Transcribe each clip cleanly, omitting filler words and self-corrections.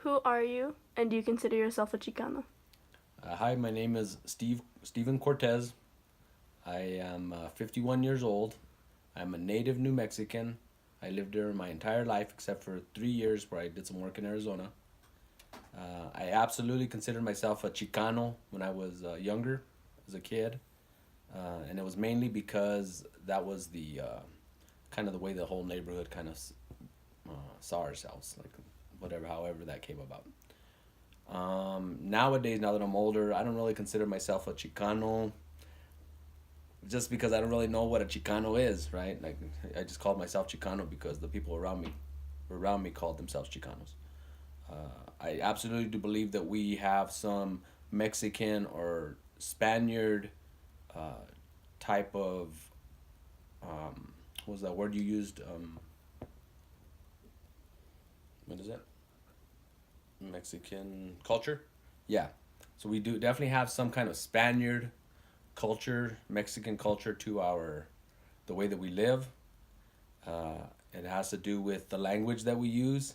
Who are you, and do you consider yourself a Chicano? Hi, my name is Stephen Cortez. I am 51 years old. I'm a native New Mexican. I lived there my entire life except for 3 years where I did some work in Arizona. I absolutely considered myself a Chicano when I was younger, as a kid, and it was mainly because that was the kind of the way the whole neighborhood kind of saw ourselves, like whatever, however that came about. Nowadays, now that I'm older, I don't really consider myself a Chicano just because I don't really know what a Chicano is, right? Like I just called myself Chicano because the people around me called themselves Chicanos. I absolutely do believe that we have some Mexican or Spaniard uh, type of what was that word you used? What is it? Mexican culture. Yeah. So we do definitely have some kind of Spaniard culture, Mexican culture to our the way that we live. It has to do with the language that we use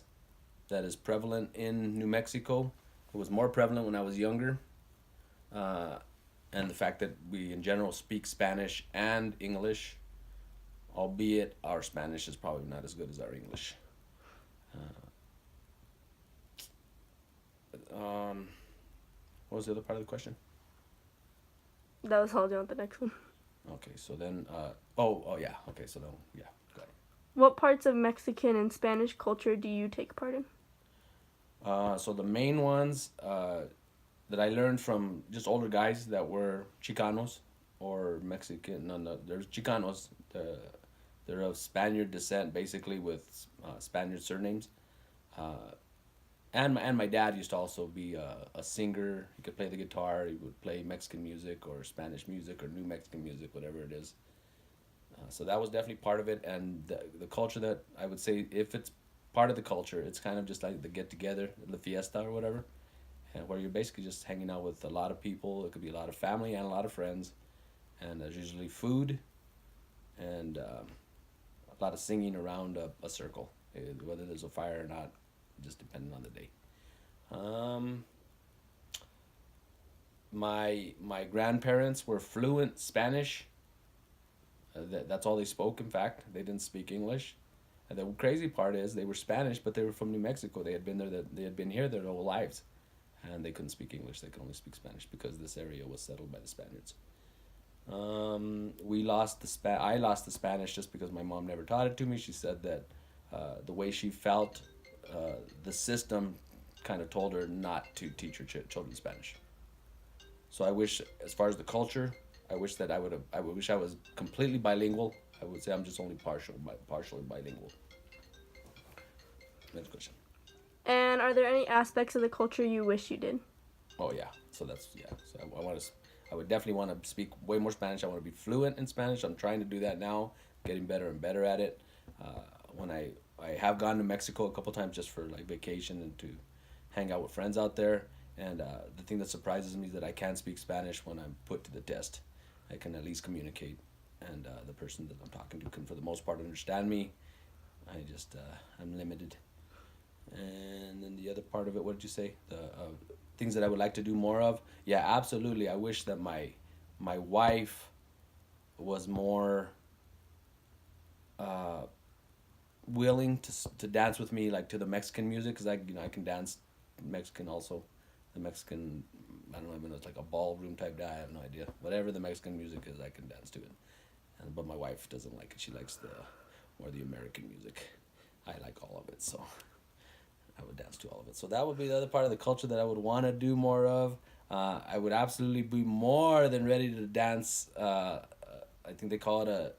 that is prevalent in New Mexico. It was more prevalent when I was younger, uh, and the fact that we in general speak Spanish and English, albeit our Spanish is probably not as good as our English. Um, what was the other part of the question? That was all. Do you want the next one? Okay, so then, oh yeah, okay, so then, yeah, got it. What parts of Mexican and Spanish culture do you take part in? So the main ones that I learned from just older guys that were Chicanos or Mexican. No, no, there's Chicanos. They're of Spaniard descent, basically with Spaniard surnames. Uh, and my dad used to also be a singer. He could play the guitar. He would play Mexican music or Spanish music or New Mexican music, whatever it is. So that was definitely part of it, and the culture that I would say, if it's part of the culture, it's kind of just like the get together, the fiesta or whatever, and where you're basically just hanging out with a lot of people. It could be a lot of family and a lot of friends, and there's usually food and a lot of singing around a circle, whether there's a fire or not, just depending on the day. Um, my grandparents were fluent Spanish. That's all they spoke. In fact, they didn't speak English. And the crazy part is they were Spanish, but they were from New Mexico. They had been there. They had been here their whole lives, and they couldn't speak English. They could only speak Spanish because this area was settled by the Spaniards. We lost I lost the Spanish just because my mom never taught it to me. She said that the way she felt, the system kind of told her not to teach her children Spanish. So I wish, as far as the culture, I wish that I would have. I wish I was completely bilingual. I would say I'm just only partially bilingual. Next question. And are there any aspects of the culture you wish you did? Oh yeah. So that's yeah. So I want to. I would definitely want to speak way more Spanish. I want to be fluent in Spanish. I'm trying to do that now. Getting better and better at it. When I have gone to Mexico a couple times just for like vacation and to hang out with friends out there. And the thing that surprises me is that I can speak Spanish when I'm put to the test. I can at least communicate, and the person that I'm talking to can, for the most part, understand me. I'm limited. And then the other part of it, what did you say? The things that I would like to do more of. Yeah, absolutely. I wish that my wife was more uh, willing to dance with me, like to the Mexican music, because I can dance Mexican also. The Mexican, I don't know, even it's like a ballroom type. I have no idea. Whatever the Mexican music is, I can dance to it. But my wife doesn't like it. She likes the more the American music. I like all of it, so I would dance to all of it. So that would be the other part of the culture that I would want to do more of. I would absolutely be more than ready to dance. I think they call it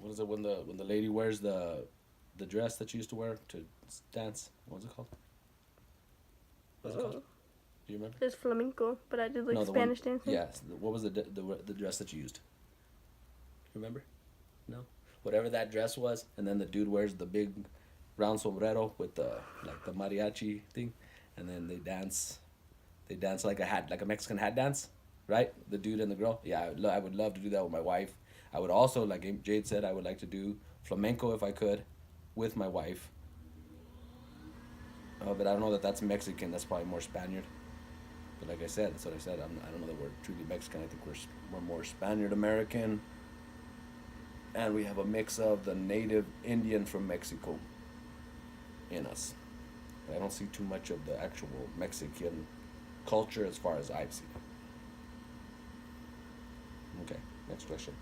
what is it when the lady wears the dress that you used to wear to dance? What was it called? What's it called? Do you remember? There's flamenco, but I did like No, the one. Spanish dancing. Yes. What was the dress that you used? Remember? No. Whatever that dress was, and then the dude wears the big round sombrero with the like the mariachi thing, and then they dance. They dance like a Mexican hat dance, right? The dude and the girl. Yeah, I would love to do that with my wife. I would also, like Jade said, I would like to do flamenco if I could, with my wife. But I don't know that that's Mexican. That's probably more Spaniard. But like I said, that's what I said. I don't know that we're truly Mexican. I think we're more Spaniard American, and we have a mix of the native Indian from Mexico in us. But I don't see too much of the actual Mexican culture as far as I've seen. Okay, next question.